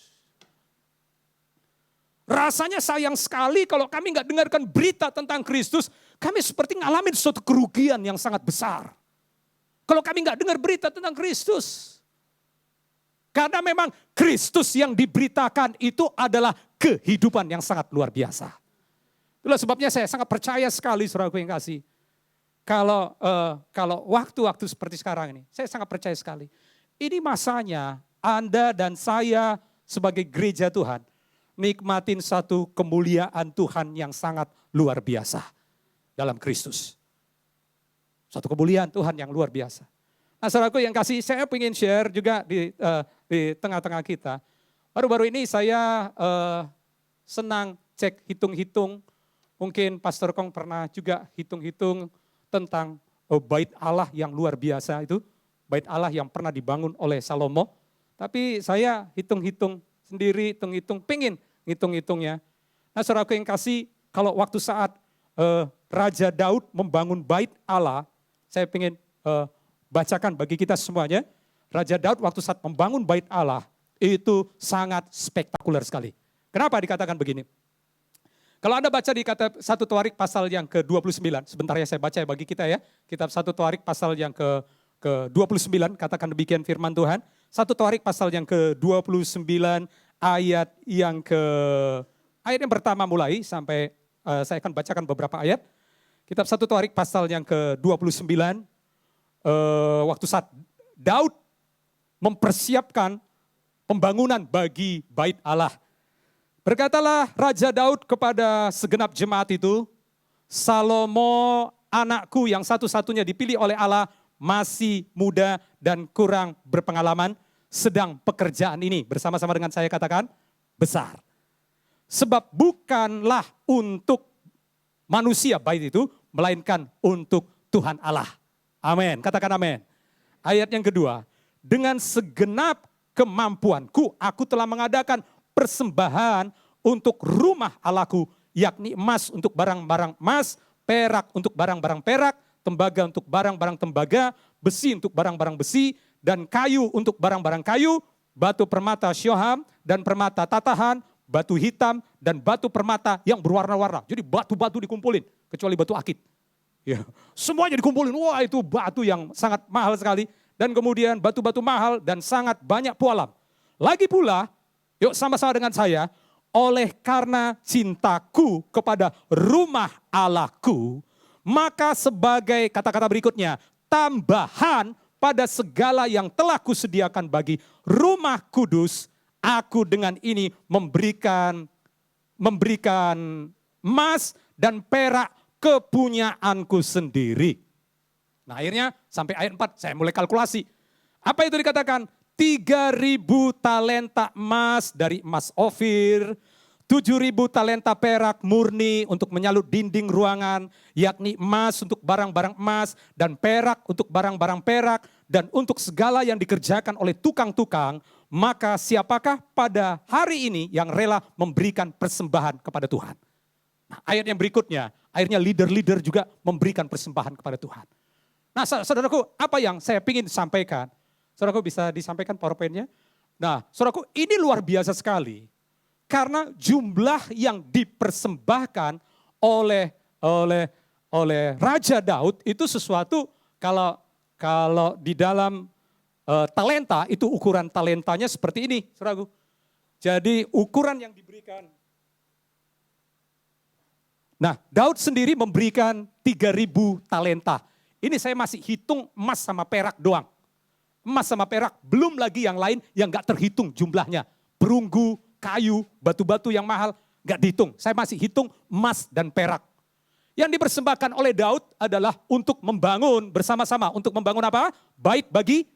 Rasanya sayang sekali kalau kami nggak dengarkan berita tentang Kristus, kami seperti ngalamin suatu kerugian yang sangat besar. Kalau kami nggak dengar berita tentang Kristus. Karena memang Kristus yang diberitakan itu adalah kehidupan yang sangat luar biasa. Itulah sebabnya saya sangat percaya sekali saudaraku yang kasih. Kalau waktu-waktu seperti sekarang ini, saya sangat percaya sekali. Ini masanya Anda dan saya sebagai gereja Tuhan, nikmatin satu kemuliaan Tuhan yang sangat luar biasa dalam Kristus. Satu kemuliaan Tuhan yang luar biasa. Nah saudaraku yang kasih, saya ingin share juga di tengah-tengah kita. Baru-baru ini saya senang cek hitung-hitung. Mungkin Pastor Kong pernah juga hitung-hitung tentang bait Allah yang luar biasa itu. Bait Allah yang pernah dibangun oleh Salomo. Tapi saya hitung-hitung sendiri, pengen ngitung-ngitungnya. Nah saudaraku yang kasih, kalau waktu saat Raja Daud membangun bait Allah, saya pengen bacakan bagi kita semuanya. Raja Daud waktu saat membangun bait Allah, itu sangat spektakuler sekali. Kenapa dikatakan begini? Kalau Anda baca di kata 1 Tuarik pasal yang ke-29, sebentar ya saya baca ya bagi kita ya. Kitab 1 Tuarik pasal yang ke-29, katakan demikian firman Tuhan. 1 Tuarik pasal yang ke-29 ayat yang pertama mulai sampai saya akan bacakan beberapa ayat. Kitab 1 Tuarik pasal yang ke-29, waktu saat Daud mempersiapkan pembangunan bagi bait Allah. Berkatalah Raja Daud kepada segenap jemaat itu, Salomo anakku yang satu-satunya dipilih oleh Allah masih muda dan kurang berpengalaman, sedang pekerjaan ini bersama-sama dengan saya katakan besar. Sebab bukanlah untuk manusia bait itu, melainkan untuk Tuhan Allah. Amin, katakan amin. Ayat yang kedua, dengan segenap kemampuanku aku telah mengadakan persembahan untuk rumah Allahku, yakni emas untuk barang-barang emas, perak untuk barang-barang perak, tembaga untuk barang-barang tembaga, besi untuk barang-barang besi, dan kayu untuk barang-barang kayu, batu permata syoham dan permata tatahan, batu hitam dan batu permata yang berwarna-warna. Jadi batu-batu dikumpulin, kecuali batu akik. Ya, semuanya dikumpulin, wah itu batu yang sangat mahal sekali. Dan kemudian batu-batu mahal dan sangat banyak pualam. Lagi pula, yuk sama-sama dengan saya, oleh karena cintaku kepada rumah Allahku, maka sebagai kata-kata berikutnya, tambahan pada segala yang telah kusediakan bagi rumah kudus, aku dengan ini memberikan emas dan perak kepunyaanku sendiri. Nah akhirnya sampai ayat 4 saya mulai kalkulasi. Apa itu dikatakan? 3.000 talenta emas dari emas Ofir, 7.000 talenta perak murni untuk menyalut dinding ruangan, yakni emas untuk barang-barang emas dan perak untuk barang-barang perak, dan untuk segala yang dikerjakan oleh tukang-tukang, maka siapakah pada hari ini yang rela memberikan persembahan kepada Tuhan? Nah, ayat yang berikutnya, akhirnya leader-leader juga memberikan persembahan kepada Tuhan. Nah saudaraku, apa yang saya ingin sampaikan? Saudaraku bisa disampaikan PowerPoint-nya? Nah saudaraku, ini luar biasa sekali. Karena jumlah yang dipersembahkan oleh Raja Daud itu sesuatu kalau di dalam talenta itu ukuran talentanya seperti ini, saudaraku. Jadi ukuran yang diberikan. Nah, Daud sendiri memberikan 3.000 talenta. Ini saya masih hitung emas sama perak doang. Emas sama perak, belum lagi yang lain yang gak terhitung jumlahnya. Perunggu, kayu, batu-batu yang mahal, gak dihitung. Saya masih hitung emas dan perak. Yang dipersembahkan oleh Daud adalah untuk membangun bersama-sama. Untuk membangun apa? Bait bagi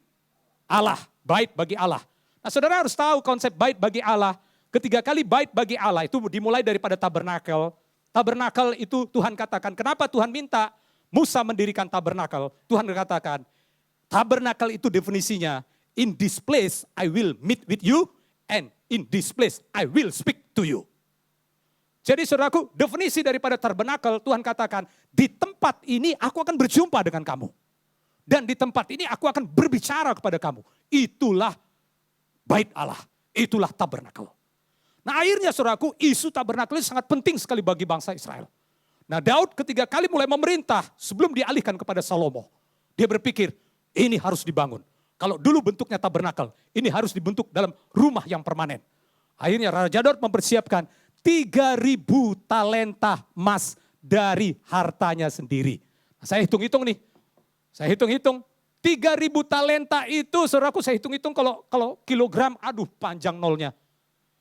Allah. Bait bagi Allah. Nah, saudara harus tahu konsep bait bagi Allah. Ketiga kali bait bagi Allah itu dimulai daripada tabernakel. Tabernakel itu Tuhan katakan, kenapa Tuhan minta Musa mendirikan tabernakel? Tuhan katakan, tabernakel itu definisinya, in this place I will meet with you, and in this place I will speak to you. Jadi saudaraku, definisi daripada tabernakel, Tuhan katakan, di tempat ini aku akan berjumpa dengan kamu. Dan di tempat ini aku akan berbicara kepada kamu. Itulah bait Allah, itulah tabernakel. Nah akhirnya saudaraku, isu tabernakel ini sangat penting sekali bagi bangsa Israel. Nah Daud ketiga kali mulai memerintah sebelum dialihkan kepada Salomo. Dia berpikir, ini harus dibangun. Kalau dulu bentuknya tabernakel, ini harus dibentuk dalam rumah yang permanen. Akhirnya Raja Daud mempersiapkan 3.000 talenta emas dari hartanya sendiri. Nah, saya hitung-hitung nih. Saya hitung-hitung. 3.000 talenta itu, saudaraku saya hitung-hitung kalau kilogram, aduh panjang nolnya.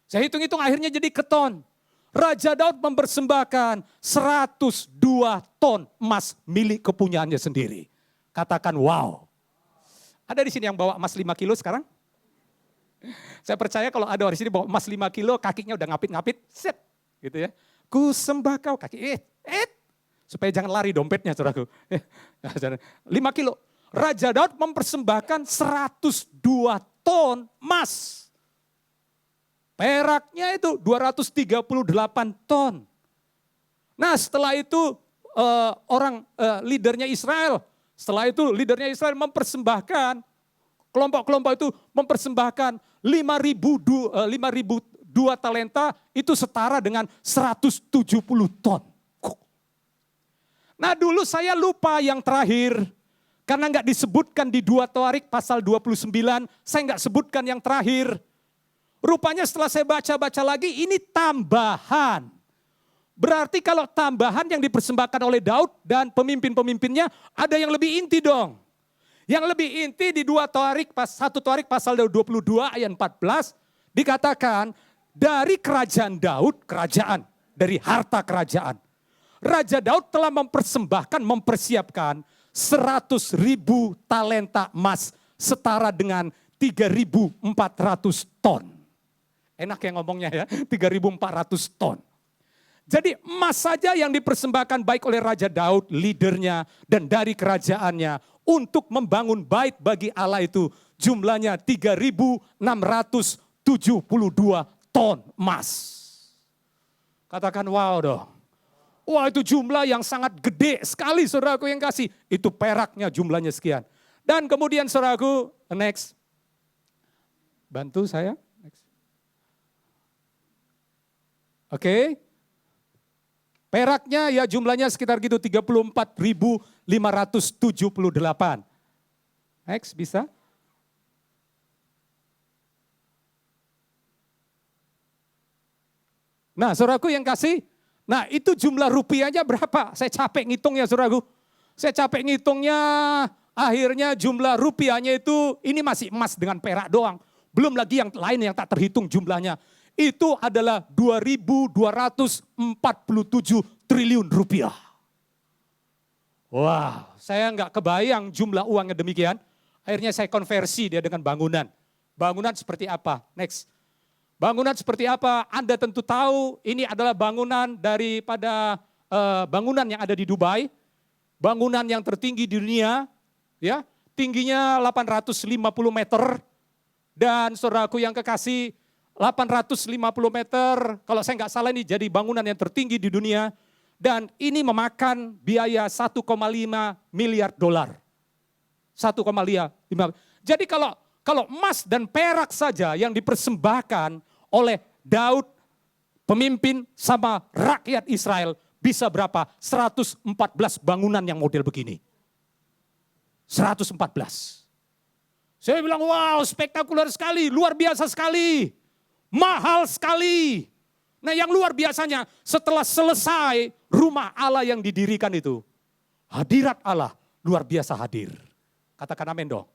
Saya hitung-hitung akhirnya jadi ke ton. Raja Daud mempersembahkan 102 ton emas milik kepunyaannya sendiri. Katakan wow. Ada di sini yang bawa emas 5 kilo sekarang? Saya percaya kalau ada orang di sini bawa emas 5 kilo, kakinya udah ngapit-ngapit, set, gitu ya. Ku sembah kau kaki, supaya jangan lari dompetnya, saudaraku. 5 kilo. Raja Daud mempersembahkan 102 ton emas. Peraknya itu 238 ton. Nah setelah itu leadernya Israel, mempersembahkan, kelompok-kelompok itu mempersembahkan 5.002 talenta itu setara dengan 170 ton. Nah dulu saya lupa yang terakhir, karena nggak disebutkan di 2 Toarik pasal 29, saya nggak sebutkan yang terakhir. Rupanya setelah saya baca-baca lagi, ini tambahan. Berarti kalau tambahan yang dipersembahkan oleh Daud dan pemimpin-pemimpinnya, ada yang lebih inti dong. Yang lebih inti di 1 Toarik pasal 22 ayat 14, dikatakan dari kerajaan Daud, dari harta kerajaan. Raja Daud telah mempersiapkan 100.000 talenta emas setara dengan 3.400 ton. Enak ya ngomongnya ya, 3.400 ton. Jadi emas saja yang dipersembahkan baik oleh Raja Daud, leadernya, dan dari kerajaannya untuk membangun bait bagi Allah itu jumlahnya 3.672 ton emas. Katakan wow dong. Wah itu jumlah yang sangat gede sekali saudaraku yang kasih. Itu peraknya jumlahnya sekian. Dan kemudian saudaraku, next. Bantu saya. Next. Oke. Peraknya ya jumlahnya sekitar gitu 34.578. Next bisa. Nah saudaraku yang kasih. Nah itu jumlah rupiahnya berapa? Saya capek ngitungnya saudaraku. Saya capek ngitungnya, akhirnya jumlah rupiahnya itu, ini masih emas dengan perak doang. Belum lagi yang lain yang tak terhitung jumlahnya. Itu adalah 2.247 triliun rupiah. Wah, saya nggak kebayang jumlah uangnya demikian. Akhirnya saya konversi dia dengan bangunan. Bangunan seperti apa? Next. Bangunan seperti apa? Anda tentu tahu ini adalah bangunan daripada bangunan yang ada di Dubai. Bangunan yang tertinggi di dunia. Ya, tingginya 850 meter. Dan saudaraku yang kekasih, 850 meter, kalau saya nggak salah ini jadi bangunan yang tertinggi di dunia. Dan ini memakan biaya 1,5 miliar dolar. 1,5. Jadi kalau emas dan perak saja yang dipersembahkan oleh Daud, pemimpin sama rakyat Israel, bisa berapa? 114 bangunan yang model begini. 114. Saya bilang, wow spektakuler sekali, luar biasa sekali, mahal sekali. Nah yang luar biasanya setelah selesai rumah Allah yang didirikan itu, hadirat Allah luar biasa hadir. Katakan amin dong.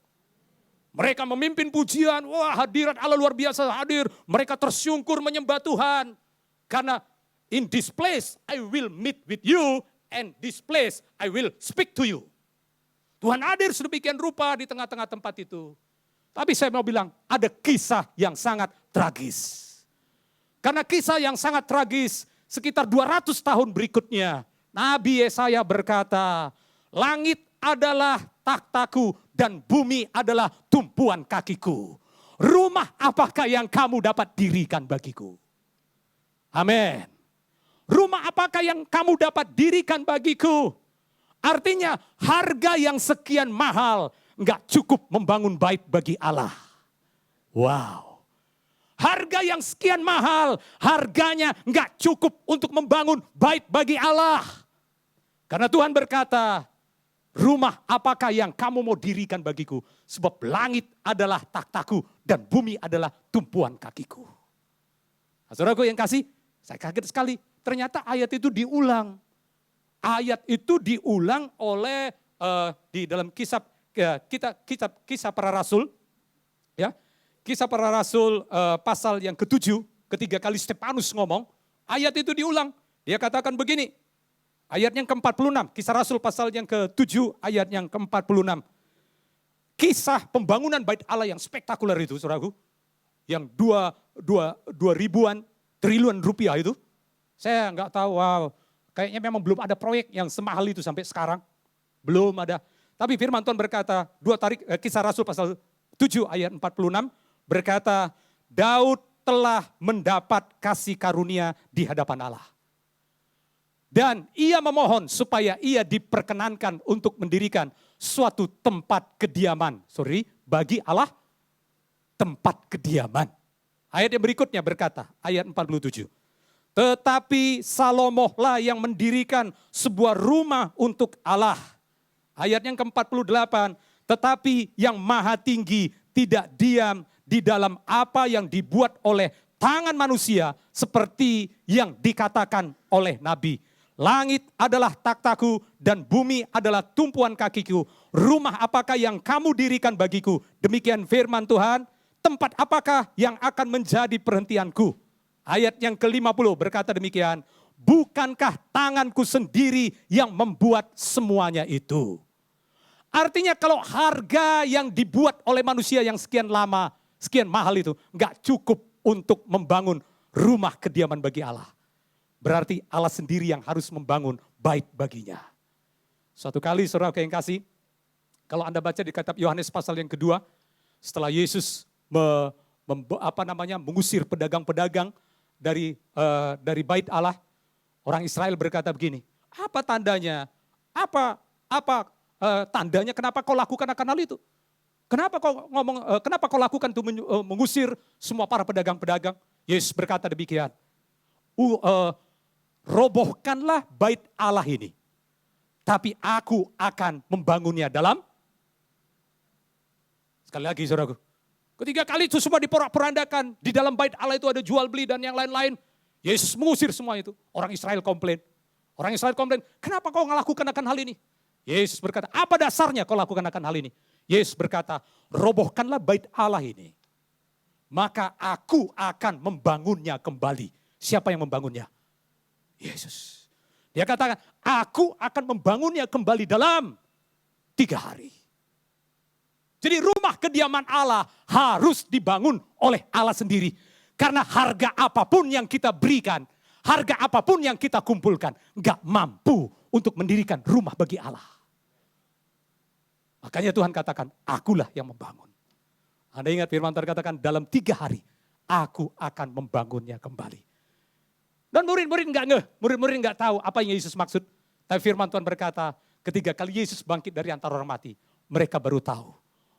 Mereka memimpin pujian, wah hadirat Allah luar biasa hadir. Mereka tersungkur menyembah Tuhan. Karena in this place I will meet with you and this place I will speak to you. Tuhan hadir sedemikian rupa di tengah-tengah tempat itu. Tapi saya mau bilang, ada kisah yang sangat tragis. Karena kisah yang sangat tragis, sekitar 200 tahun berikutnya, Nabi Yesaya berkata, langit adalah takhtaku dan bumi adalah tumpuan kakiku. Rumah apakah yang kamu dapat dirikan bagiku? Amin. Rumah apakah yang kamu dapat dirikan bagiku? Artinya harga yang sekian mahal nggak cukup membangun bait bagi Allah. Wow. Harga yang sekian mahal, harganya nggak cukup untuk membangun bait bagi Allah. Karena Tuhan berkata, rumah apakah yang kamu mau dirikan bagiku? Sebab langit adalah takhtaku dan bumi adalah tumpuan kakiku. Nah, saudaraku yang kasih, saya kaget sekali. Ternyata ayat itu diulang. Ayat itu diulang oleh di dalam kisah para rasul. Ya, Kisah para Rasul pasal yang ke-7, ketiga kali Stefanus ngomong, ayat itu diulang. Dia katakan begini, ayat yang ke-46, Kisah Rasul pasal yang ke-7, ayat yang ke-46. Kisah pembangunan bait Allah yang spektakuler itu, saudaraku. Yang 2 triliun rupiah itu. Saya nggak tahu, wow, kayaknya memang belum ada proyek yang semahal itu sampai sekarang. Belum ada. Tapi firman Tuhan berkata, Kisah Rasul pasal 7 ayat 46, berkata, Daud telah mendapat kasih karunia di hadapan Allah. Dan ia memohon supaya ia diperkenankan untuk mendirikan suatu tempat kediaman. Bagi Allah, tempat kediaman. Ayat yang berikutnya berkata, ayat 47. Tetapi Salomolah yang mendirikan sebuah rumah untuk Allah. Ayat yang ke-48, tetapi yang maha tinggi tidak diam di dalam apa yang dibuat oleh tangan manusia seperti yang dikatakan oleh Nabi. Langit adalah takhtaku dan bumi adalah tumpuan kakiku. Rumah apakah yang kamu dirikan bagiku? Demikian firman Tuhan. Tempat apakah yang akan menjadi perhentianku? Ayat yang ke-50 berkata demikian. Bukankah tanganku sendiri yang membuat semuanya itu? Artinya kalau harga yang dibuat oleh manusia yang sekian lama, sekian mahal itu nggak cukup untuk membangun rumah kediaman bagi Allah. Berarti Allah sendiri yang harus membangun bait baginya. Suatu kali saudara yang kasih, kalau Anda baca di kitab Yohanes pasal yang kedua, setelah Yesus mengusir pedagang-pedagang dari bait Allah, orang Israel berkata begini, apa tandanya? Apa tandanya kenapa kau lakukan akan hal itu? Kenapa kau lakukan itu mengusir semua para pedagang-pedagang? Yesus berkata demikian. Robohkanlah bait Allah ini. Tapi aku akan membangunnya dalam. Sekali lagi saudaraku. Ketiga kali itu semua diporak-porandakan. Di dalam bait Allah itu ada jual beli dan yang lain-lain. Yesus mengusir semua itu. Orang Israel komplain. Kenapa kau melakukan akan hal ini? Yesus berkata, apa dasarnya kau lakukan akan hal ini? Yesus berkata, robohkanlah bait Allah ini. Maka aku akan membangunnya kembali. Siapa yang membangunnya? Yesus. Dia katakan, aku akan membangunnya kembali dalam 3 hari. Jadi rumah kediaman Allah harus dibangun oleh Allah sendiri. Karena harga apapun yang kita berikan, harga apapun yang kita kumpulkan, gak mampu untuk mendirikan rumah bagi Allah. Makanya Tuhan katakan, akulah yang membangun. Anda ingat firman Tuhan katakan, dalam 3 hari, aku akan membangunnya kembali. Dan murid-murid nggak tahu apa yang Yesus maksud. Tapi firman Tuhan berkata, ketika kali Yesus bangkit dari antara orang mati, mereka baru tahu.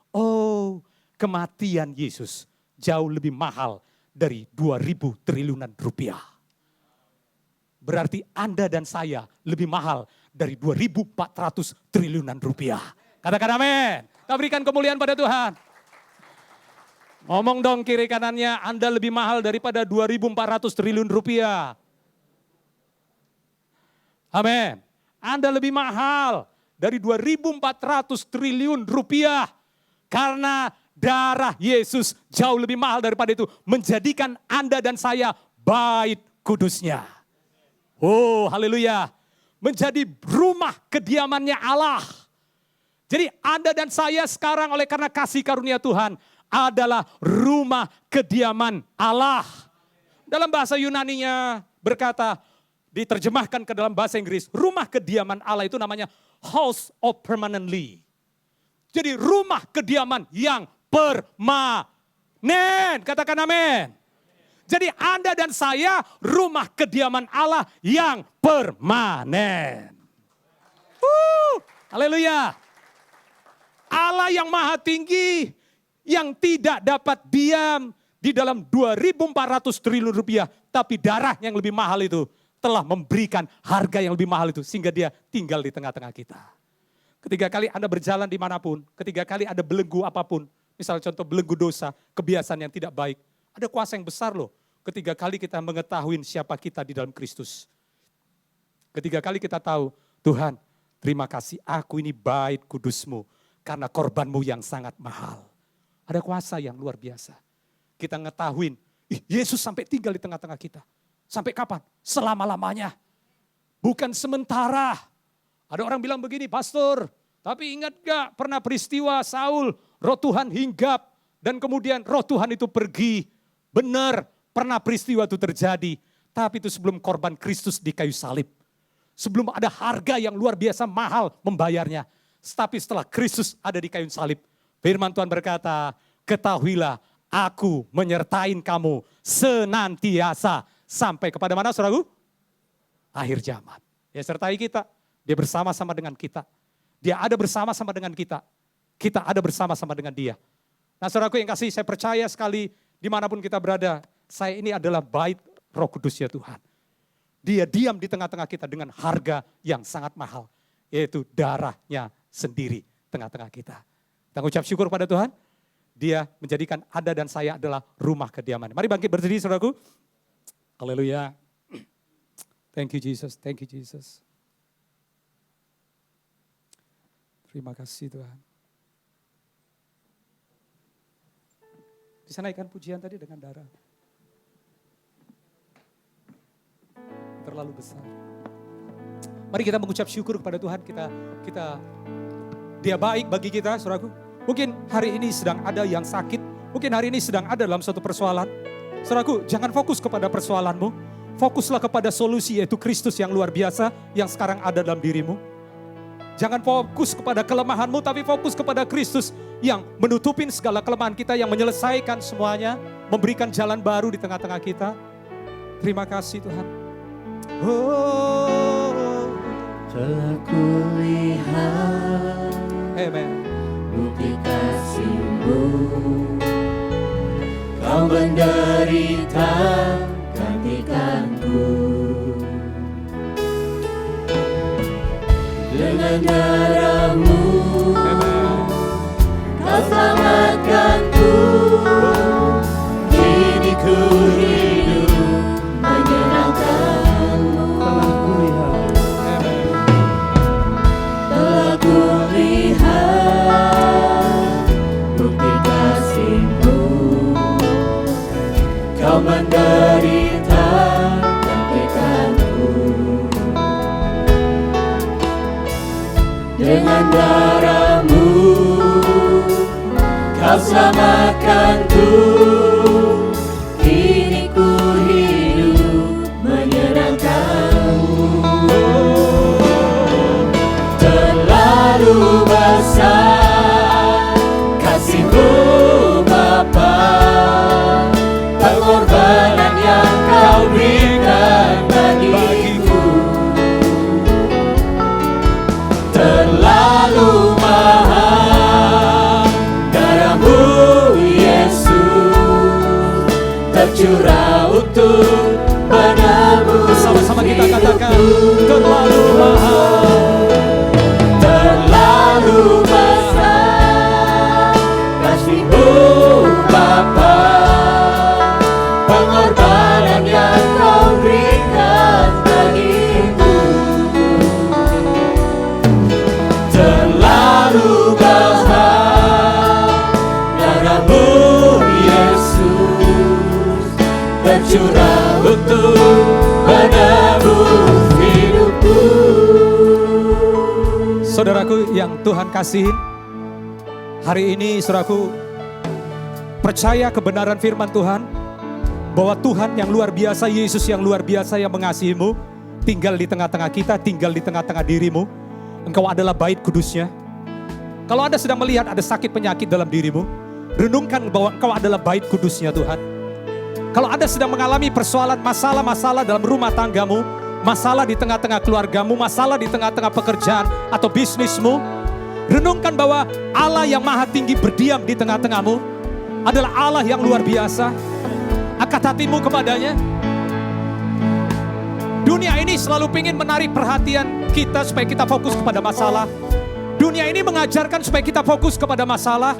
Oh, kematian Yesus jauh lebih mahal dari 2.000 triliunan rupiah. Berarti Anda dan saya lebih mahal dari 2.400 triliunan rupiah. Katakan amin. Kita berikan kemuliaan pada Tuhan. Ngomong dong kiri kanannya, Anda lebih mahal daripada 2.400 triliun rupiah. Amin. Anda lebih mahal dari 2.400 triliun rupiah. Karena darah Yesus jauh lebih mahal daripada itu. Menjadikan Anda dan saya bait kudusnya. Oh haleluya. menjadi rumah kediamannya Allah. Jadi Anda dan saya sekarang oleh karena kasih karunia Tuhan adalah rumah kediaman Allah. Dalam bahasa Yunaninya berkata, diterjemahkan ke dalam bahasa Inggris, rumah kediaman Allah itu namanya house of permanently. Jadi rumah kediaman yang permanen. Katakan amin. Jadi Anda dan saya rumah kediaman Allah yang permanen. Haleluya. Allah yang maha tinggi, yang tidak dapat diam di dalam 2.400 triliun rupiah. Tapi darah yang lebih mahal itu telah memberikan harga yang lebih mahal itu. Sehingga dia tinggal di tengah-tengah kita. Ketika kali Anda berjalan dimanapun, ketika kali ada belenggu apapun. Misalnya contoh belenggu dosa, kebiasaan yang tidak baik. Ada kuasa yang besar loh. Ketika kali kita mengetahui siapa kita di dalam Kristus. Ketika kali kita tahu, Tuhan terima kasih aku ini bait kudus-Mu. Karena korbanmu yang sangat mahal. Ada kuasa yang luar biasa. Kita ngetahuin, Yesus sampai tinggal di tengah-tengah kita. Sampai kapan? Selama-lamanya. Bukan sementara. Ada orang bilang begini, Pastor, tapi ingat gak pernah peristiwa Saul, roh Tuhan hinggap. Dan kemudian roh Tuhan itu pergi. Benar, pernah peristiwa itu terjadi. Tapi itu sebelum korban Kristus di kayu salib. Sebelum ada harga yang luar biasa mahal membayarnya. Tapi setelah Kristus ada di kayu salib. Firman Tuhan berkata, ketahuilah aku menyertain kamu senantiasa. Sampai kepada mana saudaraku? Akhir zaman. Dia sertai kita. Dia bersama-sama dengan kita. Dia ada bersama-sama dengan kita. Kita ada bersama-sama dengan dia. Nah saudaraku yang kasih, saya percaya sekali dimanapun kita berada. Saya ini adalah bait Roh Kudus ya Tuhan. Dia diam di tengah-tengah kita dengan harga yang sangat mahal. Yaitu darahnya sendiri tengah-tengah kita. Kita ucap syukur pada Tuhan. Dia menjadikan Anda dan saya adalah rumah kediaman. Mari bangkit berdiri saudaraku. Haleluya. Thank you Jesus, thank you Jesus. Terima kasih Tuhan. Bisa naikkan pujian tadi dengan darah. Terlalu besar. Mari kita mengucap syukur kepada Tuhan. Dia baik bagi kita, saudaraku. Mungkin hari ini sedang ada yang sakit. Mungkin hari ini sedang ada dalam suatu persoalan. Saudaraku, jangan fokus kepada persoalanmu. Fokuslah kepada solusi, yaitu Kristus yang luar biasa yang sekarang ada dalam dirimu. Jangan fokus kepada kelemahanmu, tapi fokus kepada Kristus yang menutupin segala kelemahan kita, yang menyelesaikan semuanya, memberikan jalan baru di tengah-tengah kita. Terima kasih Tuhan. Oh, telah kulihat amen. bukti kasih-Mu, Kau menderita gantikanku. Dengan darah-Mu Kau selamatkanku. Kini ku hidup menyenangkan-Mu. Telah kulihat bukti kasih-Mu, Kau menderita gantikanku. Dengan darah-Mu Kau selamatkanku. Kini ku hidup menyenangkan-Mu. Terlalu besar kasih-Mu Bapa, pengorbanan yang Kau berikan bagiku. Terlalu mahal darah-Mu Yesus, tercurah untuk menebus. Bersama-sama kita katakan, terlalu mahal. Terlalu besar kasih-Mu Bapa, pengorbanan yang Kau berikan bagiku. Terlalu besar darah-Mu Yesus, tercurah untuk menebus hidupku. Saudaraku yang Tuhan kasihin, hari ini saudaraku percaya kebenaran firman Tuhan, bahwa Tuhan yang luar biasa, Yesus yang luar biasa yang mengasihimu, tinggal di tengah-tengah kita, tinggal di tengah-tengah dirimu. Engkau adalah bait kudusnya. Kalau Anda sedang melihat ada sakit penyakit dalam dirimu, renungkan bahwa engkau adalah bait kudusnya Tuhan. Kalau Anda sedang mengalami persoalan, masalah-masalah dalam rumah tanggamu, masalah di tengah-tengah keluargamu, masalah di tengah-tengah pekerjaan atau bisnismu, renungkan bahwa Allah yang maha tinggi berdiam di tengah-tengahmu, adalah Allah yang luar biasa. Angkat hatimu kepadanya. Dunia ini selalu ingin menarik perhatian kita supaya kita fokus kepada masalah. Dunia ini mengajarkan supaya kita fokus kepada masalah.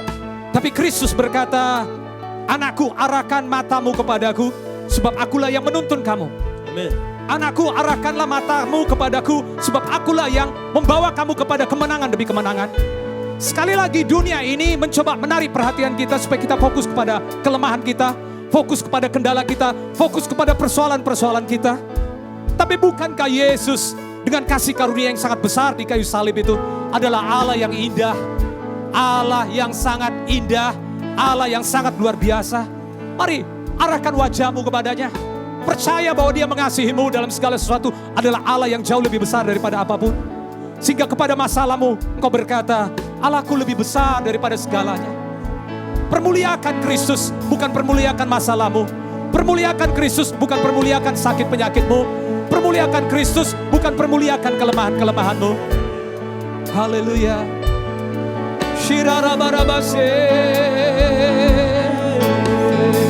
Tapi Kristus berkata, anakku, arahkan matamu kepadaku, sebab akulah yang menuntun kamu. Amin. Anakku, arahkanlah matamu kepadaku, sebab akulah yang membawa kamu kepada kemenangan demi kemenangan. Sekali lagi, dunia ini mencoba menarik perhatian kita supaya kita fokus kepada kelemahan kita, fokus kepada kendala kita, fokus kepada persoalan-persoalan kita. Tapi bukankah Yesus dengan kasih karunia yang sangat besar di kayu salib itu adalah Allah yang indah, Allah yang sangat indah, Allah yang sangat luar biasa. Mari arahkan wajahmu kepadanya. Percaya bahwa Dia mengasihimu dalam segala sesuatu, adalah Allah yang jauh lebih besar daripada apapun. Sehingga kepada masalahmu engkau berkata, Allahku lebih besar daripada segalanya. Permuliakan Kristus, bukan permuliakan masalahmu. Permuliakan Kristus, bukan permuliakan sakit penyakitmu. Permuliakan Kristus, bukan permuliakan kelemahan-kelemahanmu. Haleluya.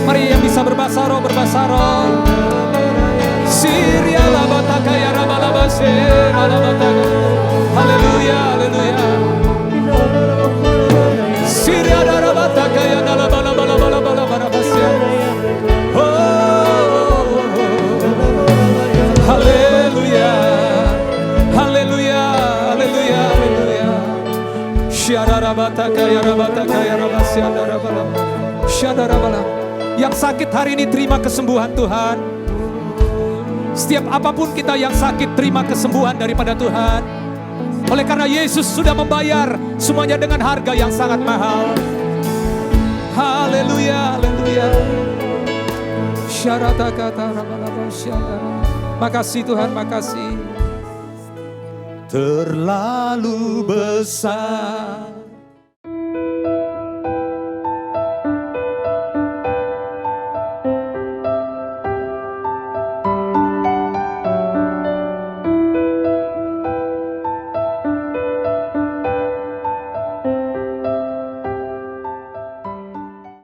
Mari yang bisa berbahasa roh, berbahasa roh. Siria labataka ya rabalabase, alabataka. Haleluya, haleluya. Siria rabataka ya nalabalabalabalabalabalabase. Haleluya, haleluya, haleluya, haleluya. Syadarabataka ya rabataka ya rabasyandarabala. Syadarabala. Yang sakit hari ini terima kesembuhan Tuhan. Setiap apapun kita yang sakit terima kesembuhan daripada Tuhan. Oleh karena Yesus sudah membayar semuanya dengan harga yang sangat mahal. Haleluya, haleluya. Syarataka rabalaba syadara. Makasih Tuhan, makasih. Terlalu besar